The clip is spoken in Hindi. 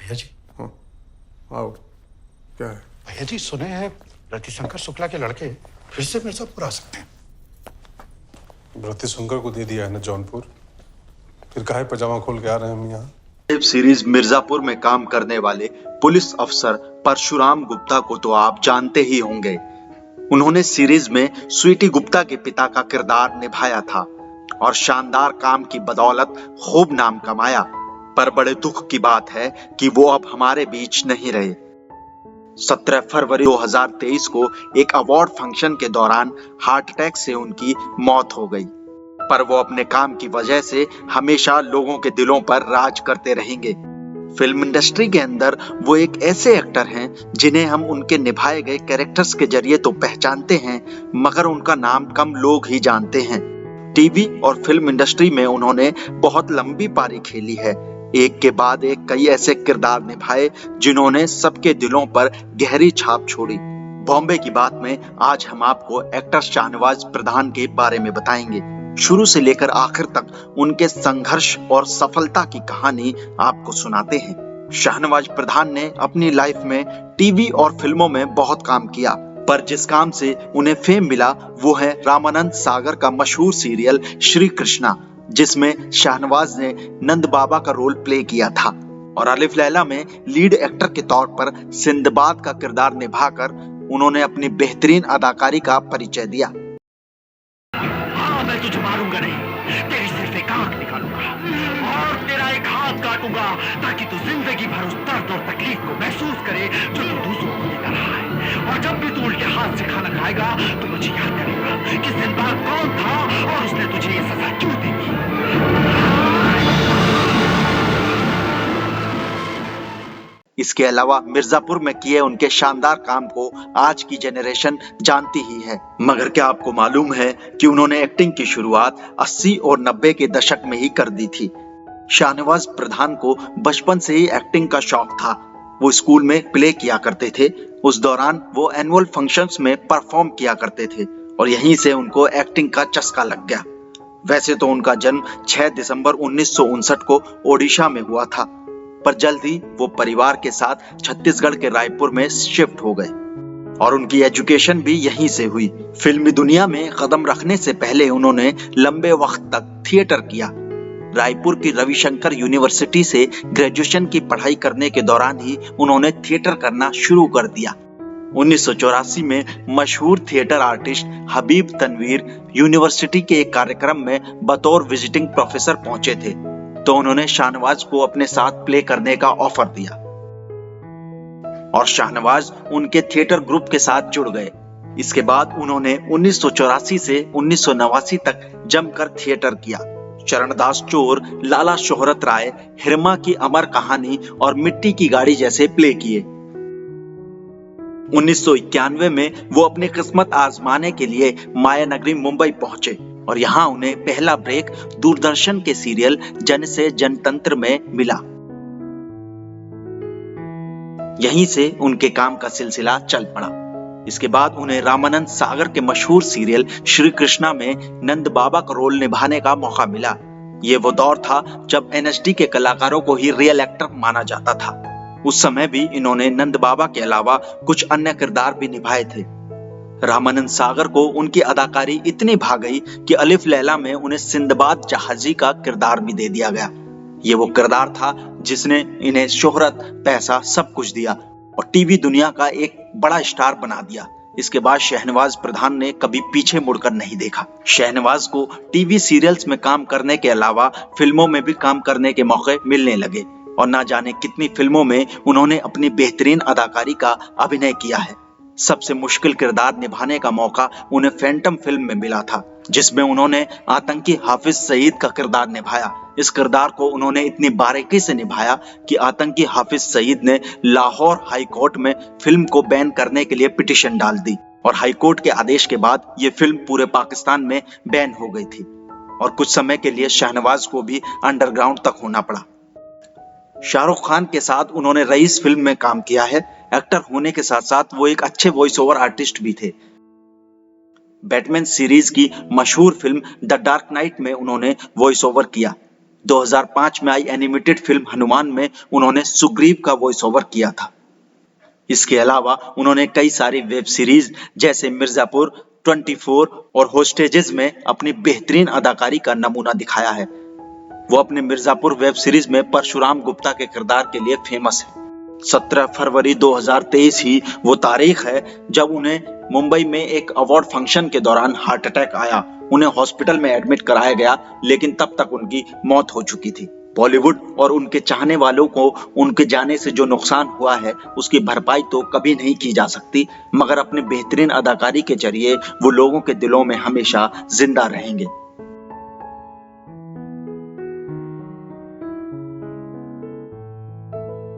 भैया जी। हाँ, आओ। क्या है? भैया जी सुने हैं रतिशंकर शुक्ला के लड़के फिर से मिर्जापुर आ सकते हैं। रतिशंकर को दे दिया है ना जौनपुर, फिर काहे पजामा खोल के आ रहे हैं हम यहाँ? वेब सीरीज मिर्जापुर में काम करने वाले पुलिस अफसर परशुराम गुप्ता को तो आप जानते ही होंगे। उन्होंने सीरीज में स्वीटी गुप्ता के पिता का किरदार निभाया था और शानदार काम की बदौलत खूब नाम कमाया। पर बड़े दुख की बात है कि वो अब हमारे बीच नहीं रहे। 17 फरवरी 2023 को एक अवार्ड फंक्शन के दौरान हार्ट अटैक से उनकी मौत हो गई। पर वो अपने काम की वजह से हमेशा लोगों के दिलों पर राज करते रहेंगे। फिल्म इंडस्ट्री के अंदर वो एक ऐसे एक्टर हैं जिन्हें हम उनके निभाए गए कैरेक्टर्स के जरिए तो पहचानते हैं, मगर उनका नाम कम लोग ही जानते हैं। टीवी और फिल्म इंडस्ट्री में उन्होंने बहुत लंबी पारी खेली है। एक के बाद एक कई ऐसे किरदार निभाए जिन्होंने सबके दिलों पर गहरी छाप छोड़ी। बॉम्बे की बात में आज हम आपको एक्टर शाहनवाज प्रधान के बारे में बताएंगे। शुरू से लेकर आखिर तक उनके संघर्ष और सफलता की कहानी आपको सुनाते हैं। शाहनवाज प्रधान ने अपनी लाइफ में टीवी और फिल्मों में बहुत काम किया, पर जिस काम से उन्हें फेम मिला वो है रामानंद सागर का मशहूर सीरियल श्री कृष्णा, जिसमें शाहनवाज ने नंद बाबा का रोल प्ले किया था और अलिफ लैला में लीड एक्टर के तौर पर सिंदबाद का किरदार निभाकर उन्होंने अपनी बेहतरीन अदाकारी का परिचय दिया। मैं तुझे मारूंगा नहीं, तेरी सिर्फ एक आंख निकालूंगा और तेरा एक हाथ काटूंगा ताकि तू जिंदगी भर उस दर्द और तकलीफ को महसूस करे जो तू दूसरों को देता रहा है। और जब भी तू उल्टे हाथ से खाना खाएगा तो मुझे याद करेगा कि सिंदबाद कौन था और उसने तुझे ये सजा क्यों दी थी। इसके अलावा मिर्जापुर में किए उनके शानदार काम को आज की जनरेशन जानती ही है, मगर क्या आपको मालूम है कि उन्होंने एक्टिंग की शुरुआत 80 और 90 के दशक में ही कर दी थी। शाहनवाज प्रधान को बचपन से ही एक्टिंग का शौक था। वो स्कूल में प्ले किया करते थे। उस दौरान वो एनुअल फंक्शंस में परफॉर्म किया करते थे और यहीं से उनको एक्टिंग का चस्का लग गया। वैसे तो उनका जन्म 6 दिसंबर 1959 को ओडिशा में हुआ था, पर जल्द ही वो परिवार के साथ छत्तीसगढ़ के रायपुर में शिफ्ट हो गए और उनकी एजुकेशन भी यहीं से हुई। फिल्मी दुनिया में कदम रखने से पहले उन्होंने लंबे वक्त तक थिएटर किया। रायपुर की रविशंकर यूनिवर्सिटी से ग्रेजुएशन की पढ़ाई करने के दौरान ही उन्होंने थिएटर करना शुरू कर दिया। 1984 में मशहूर theatre artist Habib Tanvir university के एक कार्यक्रम में बतौर विजिटिंग प्रोफेसर पहुंचे थे, तो उन्होंने शाहनवाज को अपने साथ प्ले करने का ऑफर दिया और शाहनवाज उनके थिएटर ग्रुप के साथ जुड़ गए। इसके बाद उन्होंने 1984 से 1989 तक जमकर थिएटर किया। चरणदास चोर, लाला शोहरत राय, हिरमा की अमर कहानी और मिट्टी की गाड़ी जैसे प्ले किए। 1991 में वो अपनी किस्मत आजमाने के लिए मायानगरी मुंबई पहुंचे और यहाँ उन्हें पहला ब्रेक दूरदर्शन के सीरियल जन से जनतंत्र में मिला। यहीं से उनके काम का सिलसिला चल पड़ा। इसके बाद उन्हें रामानंद सागर के मशहूर सीरियल श्री कृष्णा में नंद बाबा का रोल निभाने का मौका मिला। ये वो दौर था जब एनएसडी के कलाकारों को ही रियल एक्टर माना जाता था। उस समय भी इन्होंने नंद बाबा के अलावा कुछ अन्य किरदार भी निभाए थे। रामानंद सागर को उनकी अदाकारी इतनी भा गई कि अलिफ लैला में उन्हें सिंदबाद जहाजी का किरदार भी दे दिया गया। ये वो किरदार था जिसने इन्हें शोहरत, पैसा सब कुछ दिया और टीवी दुनिया का एक बड़ा स्टार बना दिया। इसके बाद शाहनवाज प्रधान ने कभी पीछे मुड़कर नहीं देखा। शाहनवाज को टीवी सीरियल्स में काम करने के अलावा फिल्मों में भी काम करने के मौके मिलने लगे और ना जाने कितनी फिल्मों में उन्होंने अपनी बेहतरीन अदाकारी का अभिनय किया है। सबसे मुश्किल किरदार निभाने का मौका उन्हें फैंटम फिल्म में मिला था, जिसमें उन्होंने आतंकी हाफिज सईद का किरदार निभाया। इस किरदार को उन्होंने इतनी बारीकी से निभाया कि आतंकी हाफिज सईद ने लाहौर हाई कोर्ट में फिल्म को बैन करने के लिए पिटीशन डाल दी और हाई कोर्ट के आदेश के बाद ये फिल्म पूरे पाकिस्तान में बैन हो गई थी और कुछ समय के लिए शाहनवाज को भी अंडरग्राउंड तक होना पड़ा। शाहरुख खान के साथ उन्होंने रईस फिल्म में काम किया है। एक्टर होने के साथ साथ वो एक अच्छे वॉइस ओवर आर्टिस्ट भी थे। बैटमैन सीरीज की मशहूर फिल्म द डार्क नाइट में उन्होंने वॉइस ओवर किया। 2005 में आई एनिमेटेड फिल्म हनुमान में उन्होंने सुग्रीव का वॉइस ओवर किया था। इसके अलावा उन्होंने कई सारी वेब सीरीज जैसे मिर्जापुर, 24 और होस्टेजेस में अपनी बेहतरीन अदाकारी का नमूना दिखाया है। वो अपने मिर्जापुर वेब सीरीज में परशुराम गुप्ता के किरदार के लिए फेमस है। 17 फरवरी 2023 ही वो तारीख है जब उन्हें मुंबई में एक अवार्ड फंक्शन के दौरान हार्ट अटैक आया। उन्हें हॉस्पिटल में एडमिट कराया गया, लेकिन तब तक उनकी मौत हो चुकी थी। बॉलीवुड और उनके चाहने वालों को उनके जाने से जो नुकसान हुआ है उसकी भरपाई तो कभी नहीं की जा सकती, मगर अपने बेहतरीन अदाकारी के जरिए वो लोगों के दिलों में हमेशा जिंदा रहेंगे।